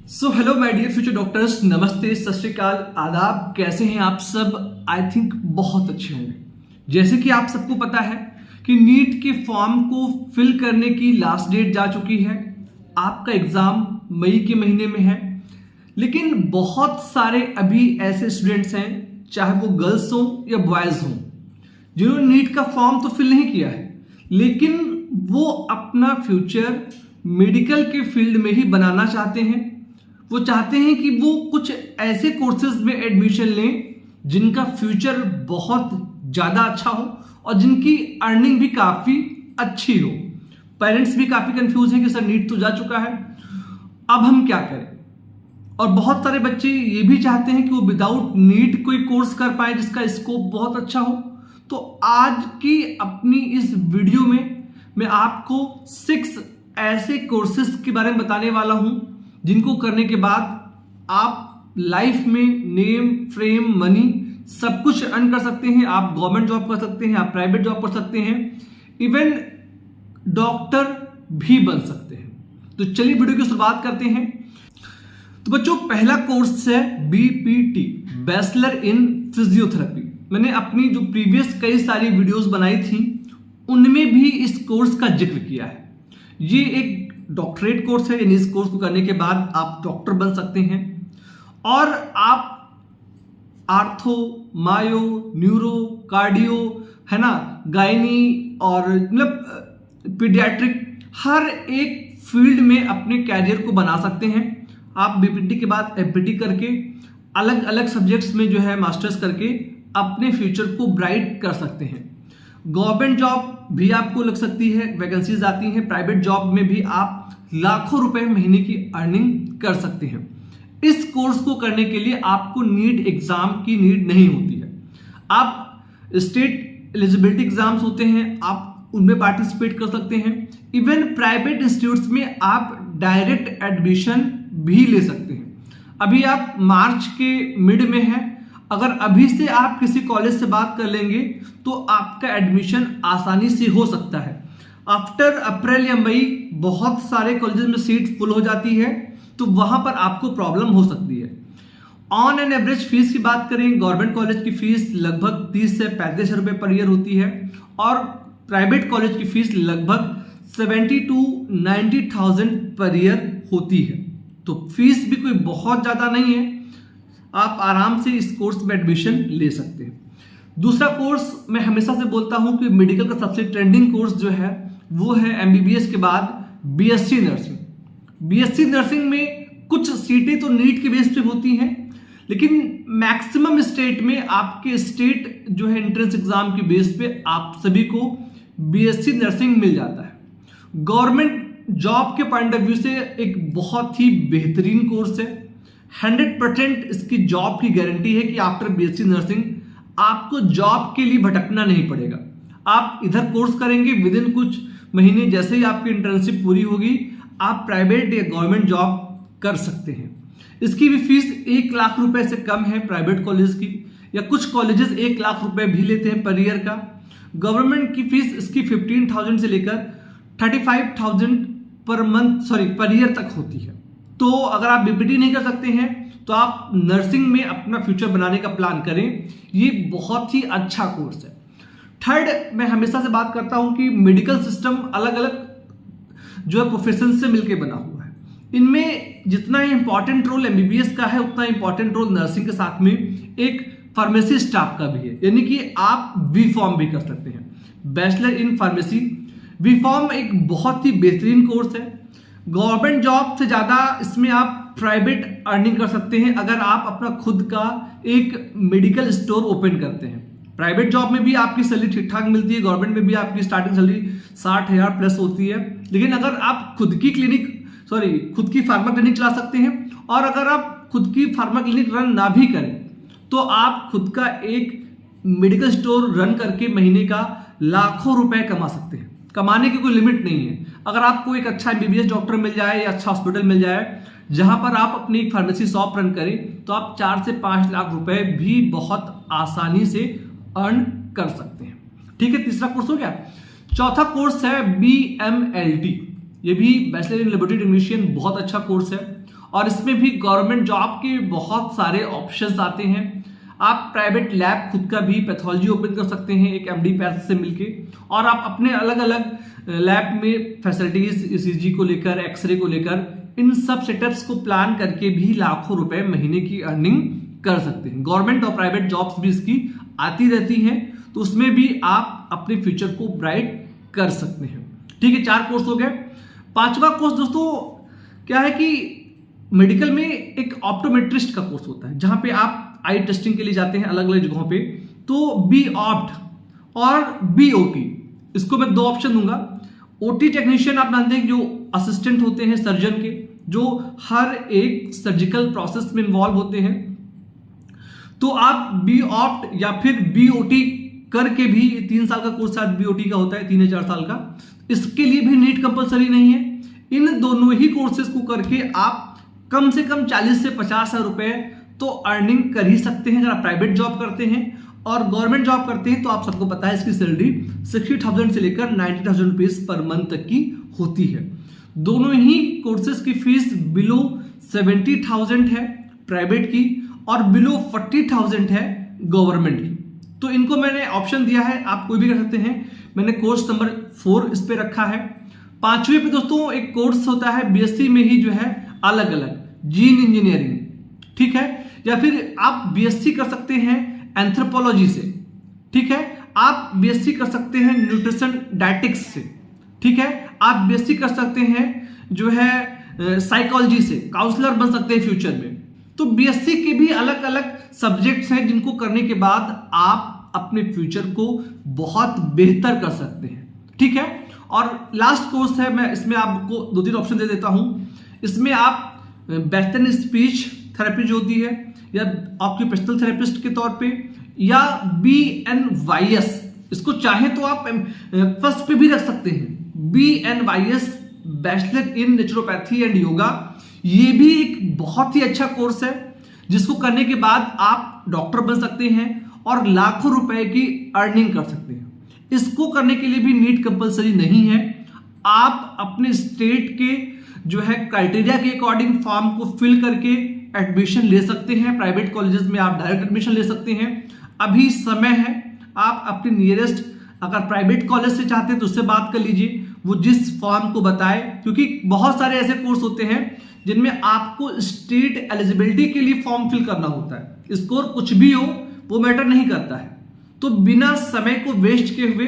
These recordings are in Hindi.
Hello my dear future doctors, नमस्ते, सत श्री अकाल, आदाब। कैसे हैं आप सब? आई थिंक बहुत अच्छे होंगे। जैसे कि आप सबको पता है कि नीट के फॉर्म को फिल करने की लास्ट डेट जा चुकी है। आपका एग्जाम मई के महीने में है, लेकिन बहुत सारे अभी ऐसे स्टूडेंट्स हैं, चाहे वो गर्ल्स हों या बॉयज हों, जिन्होंने नीट का फॉर्म तो फिल नहीं किया है, लेकिन वो अपना फ्यूचर मेडिकल के फील्ड में ही बनाना चाहते हैं। वो चाहते हैं कि वो कुछ ऐसे कोर्सेज में एडमिशन लें जिनका फ्यूचर बहुत ज़्यादा अच्छा हो और जिनकी अर्निंग भी काफ़ी अच्छी हो। पेरेंट्स भी काफ़ी कंफ्यूज हैं कि सर नीट तो जा चुका है, अब हम क्या करें। और बहुत सारे बच्चे ये भी चाहते हैं कि वो विदाउट नीट कोई कोर्स कर पाए जिसका स्कोप बहुत अच्छा हो। तो आज की अपनी इस वीडियो में मैं आपको 6 ऐसे कोर्सेज के बारे में बताने वाला हूं जिनको करने के बाद आप लाइफ में नेम, फेम, मनी सब कुछ अर्न कर सकते हैं। आप गवर्नमेंट जॉब कर सकते हैं, आप प्राइवेट जॉब कर सकते हैं, इवन डॉक्टर भी बन सकते हैं। तो चलिए वीडियो की शुरुआत करते हैं। तो बच्चों, पहला कोर्स है BPT, बैचलर इन फिजियोथेरेपी। मैंने अपनी जो प्रीवियस कई सारी वीडियोस बनाई थी उनमें भी इस कोर्स का जिक्र किया है। ये एक डॉक्टरेट कोर्स है, यानी इस कोर्स को करने के बाद आप डॉक्टर बन सकते हैं और आप आर्थो, मायो, न्यूरो, कार्डियो, है ना, गायनी और मतलब पीडियाट्रिक, हर एक फील्ड में अपने कैरियर को बना सकते हैं। आप BPT के बाद FPT करके अलग अलग सब्जेक्ट्स में जो है मास्टर्स करके अपने फ्यूचर को ब्राइट कर सकते हैं। गवर्नमेंट जॉब भी आपको लग सकती है, वैकेंसीज आती हैं। प्राइवेट जॉब में भी आप लाखों रुपए महीने की अर्निंग कर सकते हैं। इस कोर्स को करने के लिए आपको नीट एग्जाम की नीड नहीं होती है। आप स्टेट एलिजिबिलिटी एग्जाम्स होते हैं, आप उनमें पार्टिसिपेट कर सकते हैं। इवन प्राइवेट इंस्टीट्यूट्स में आप डायरेक्ट एडमिशन भी ले सकते हैं। अभी आप मार्च के मिड में हैं, अगर अभी से आप किसी कॉलेज से बात कर लेंगे तो आपका एडमिशन आसानी से हो सकता है। आफ्टर अप्रैल या मई बहुत सारे कॉलेजेस में सीट फुल हो जाती है, तो वहां पर आपको प्रॉब्लम हो सकती है। ऑन एन एवरेज फीस की बात करें, गवर्नमेंट कॉलेज की फीस लगभग 30 से 35 रुपए पर ईयर होती है और प्राइवेट कॉलेज की फीस लगभग 70 to 90,000 पर ईयर होती है। तो फीस भी कोई बहुत ज्यादा नहीं है, आप आराम से इस कोर्स में एडमिशन ले सकते हैं। दूसरा कोर्स मैं हमेशा से बोलता हूं कि मेडिकल का सबसे ट्रेंडिंग कोर्स जो है वो है MBBS के बाद BSc नर्सिंग। BSc नर्सिंग में कुछ सीटें तो नीट के बेस पे होती हैं, लेकिन मैक्सिमम स्टेट में आपके स्टेट जो है एंट्रेंस एग्जाम के बेस पे आप सभी को BSc नर्सिंग मिल जाता है। गवर्नमेंट जॉब के पॉइंट ऑफ व्यू से एक बहुत ही बेहतरीन कोर्स है। 100% इसकी जॉब की गारंटी है कि आफ्टर BSc नर्सिंग आपको जॉब के लिए भटकना नहीं पड़ेगा। आप इधर कोर्स करेंगे, विद इन कुछ महीने जैसे ही आपकी इंटर्नशिप पूरी होगी आप प्राइवेट या गवर्नमेंट जॉब कर सकते हैं। इसकी भी फीस 1 लाख रुपए से कम है प्राइवेट कॉलेज की, या कुछ कॉलेजेस 1 लाख रुपए भी लेते हैं पर ईयर का। गवर्नमेंट की फीस इसकी 15,000 से लेकर 35,000 पर ईयर तक होती है। तो अगर आप BPT नहीं कर सकते हैं तो आप नर्सिंग में अपना फ्यूचर बनाने का प्लान करें, ये बहुत ही अच्छा कोर्स है। थर्ड, मैं हमेशा से बात करता हूं कि मेडिकल सिस्टम अलग अलग जो है प्रोफेशन से मिलकर बना हुआ है। इनमें जितना इंपॉर्टेंट रोल MBBS का है उतना इंपॉर्टेंट रोल नर्सिंग के साथ में एक फार्मेसी स्टाफ का भी है, यानी कि आप B.Pharm भी कर सकते हैं, बैचलर इन फार्मेसी। B.Pharm एक बहुत ही बेहतरीन कोर्स है। गवर्नमेंट जॉब से ज्यादा इसमें आप प्राइवेट अर्निंग कर सकते हैं अगर आप अपना खुद का एक मेडिकल स्टोर ओपन करते हैं। प्राइवेट जॉब में भी आपकी सैलरी ठीक ठाक मिलती है, गवर्नमेंट में भी आपकी स्टार्टिंग सैलरी 60,000 प्लस होती है। लेकिन अगर आप खुद की फार्मा क्लिनिक चला सकते हैं, और अगर आप खुद की फार्मा क्लिनिक रन ना भी करें तो आप खुद का एक मेडिकल स्टोर रन करके महीने का लाखों रुपए कमा सकते हैं। कमाने की कोई लिमिट नहीं है। अगर आपको एक अच्छा MBBS डॉक्टर मिल जाए या अच्छा हॉस्पिटल मिल जाए जहां पर आप अपनी एक फार्मेसी शॉप रन करें, तो आप 4 से 5 लाख रुपए भी बहुत आसानी से अर्न कर सकते हैं। ठीक है, तीसरा कोर्स हो गया। चौथा कोर्स है BMLT। ये भी बैचलर इन लेबोरेटरी टेक्नीशियन, बहुत अच्छा कोर्स है और इसमें भी गवर्नमेंट जॉब के बहुत सारे ऑप्शंस आते हैं। आप प्राइवेट लैब खुद का भी पैथोलॉजी ओपन कर सकते हैं एक एमडी पैथ से मिलके, और आप अपने अलग अलग लैब में फैसिलिटीज ईसीजी को लेकर, एक्सरे को लेकर, इन सब सेटअप्स को प्लान करके भी लाखों रुपए महीने की अर्निंग कर सकते हैं। गवर्नमेंट और प्राइवेट जॉब्स भी इसकी आती रहती हैं, तो उसमें भी आप अपने फ्यूचर को ब्राइट कर सकते हैं। ठीक है, 4 कोर्स हो गए। 5वां कोर्स दोस्तों क्या है कि मेडिकल में एक ऑप्टोमेट्रिस्ट का कोर्स होता है, जहां पे आप आई टेस्टिंग के लिए जाते हैं अलग अलग जगहों पे। तो बी ऑप्ट और बी ओटी, इसको मैं 2 ऑप्शन दूंगा। ओटी टेक्नीशियन आप जानते हैं जो असिस्टेंट होते हैं सर्जन के, जो हर एक सर्जिकल प्रोसेस में इन्वॉल्व होते हैं। तो आप बी ऑप्ट या फिर बी ओटी करके भी, 3 साल का कोर्स शायद बी ओटी का होता है, 3 या 4 साल का, इसके लिए भी नीट कंपलसरी नहीं है। इन दोनों ही कोर्सेज को करके आप कम से कम 40 से 50 हजार रुपए तो अर्निंग कर ही सकते हैं अगर आप प्राइवेट जॉब करते हैं। और गवर्नमेंट जॉब करते हैं तो आप सबको पता है इसकी सैलरी 60,000 से लेकर 90,000 रुपीज पर मंथ तक की होती है। दोनों ही कोर्सेज की फीस बिलो 70,000 है प्राइवेट की, और बिलो 40,000 है गवर्नमेंट की। तो इनको मैंने ऑप्शन दिया है, आप कोई भी कर सकते हैं। मैंने कोर्स नंबर 4 इस पे रखा है। 5वें पे दोस्तों एक कोर्स होता है बीएससी में ही, जो है अलग अलग जीन इंजीनियरिंग, ठीक है, या फिर आप बीएससी कर सकते हैं एंथ्रोपोलॉजी से, ठीक है, आप बीएससी कर सकते हैं न्यूट्रिशन डायटिक्स से, ठीक है, आप बीएससी कर सकते हैं जो है साइकोलॉजी से, काउंसलर बन सकते हैं फ्यूचर में। तो बीएससी के भी अलग अलग सब्जेक्ट्स हैं जिनको करने के बाद आप अपने फ्यूचर को बहुत बेहतर कर सकते हैं, ठीक है। और लास्ट कोर्स है, मैं इसमें आपको 2-3 ऑप्शन दे देता हूं। इसमें आप वेस्टर्न स्पीच थेरेपी जो होती है, या ऑक्यूपेशनल थेरेपिस्ट के तौर पे, या BNYS, इसको चाहे तो आप फर्स्ट पे भी रख सकते हैं, BNYS bachelor in naturopathy and yoga. ये भी एक बहुत ही अच्छा कोर्स है जिसको करने के बाद आप डॉक्टर बन सकते हैं और लाखों रुपए की अर्निंग कर सकते हैं। इसको करने के लिए भी नीट कंपलसरी नहीं है। आप अपने स्टेट के जो है क्राइटेरिया के अकॉर्डिंग फॉर्म को फिल करके एडमिशन ले सकते हैं। प्राइवेट कॉलेजेस में आप डायरेक्ट एडमिशन ले सकते हैं। अभी समय है, आप अपने नियरेस्ट अगर प्राइवेट कॉलेज से चाहते हैं तो उससे बात कर लीजिए, वो जिस फॉर्म को बताए, क्योंकि बहुत सारे ऐसे कोर्स होते हैं जिनमें आपको स्टेट एलिजिबिलिटी के लिए फॉर्म फिल करना होता है। स्कोर कुछ भी हो वो मैटर नहीं करता है। तो बिना समय को वेस्ट किए हुए,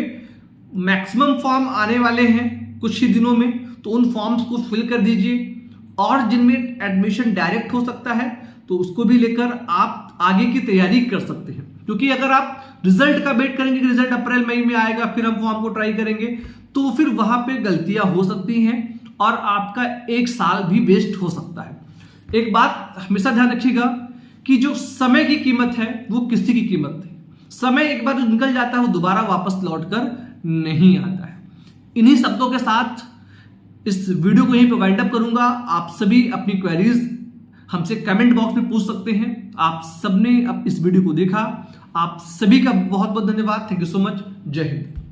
मैक्सिमम फॉर्म आने वाले हैं कुछ ही दिनों में, तो उन फॉर्म्स को फिल कर दीजिए। और जिनमें एडमिशन डायरेक्ट हो सकता है तो उसको भी लेकर आप आगे की तैयारी कर सकते हैं। क्योंकि अगर आप रिजल्ट का वेट करेंगे कि रिजल्ट अप्रैल मई में आएगा फिर हम फॉर्म को ट्राई करेंगे, तो फिर वहां पे गलतियां हो सकती हैं और आपका 1 साल भी वेस्ट हो सकता है। एक बात हमेशा ध्यान रखिएगा कि जो समय की कीमत है वो किसी की कीमत नहीं। समय एक बार जो निकल जाता है वो दोबारा वापस लौट कर नहीं आता है। इन्हीं शब्दों के साथ इस वीडियो को यहीं पे वाइंड अप करूंगा। आप सभी अपनी क्वेरीज हमसे कमेंट बॉक्स में पूछ सकते हैं। आप सबने अब इस वीडियो को देखा, आप सभी का बहुत बहुत धन्यवाद। Thank you so much. जय हिंद।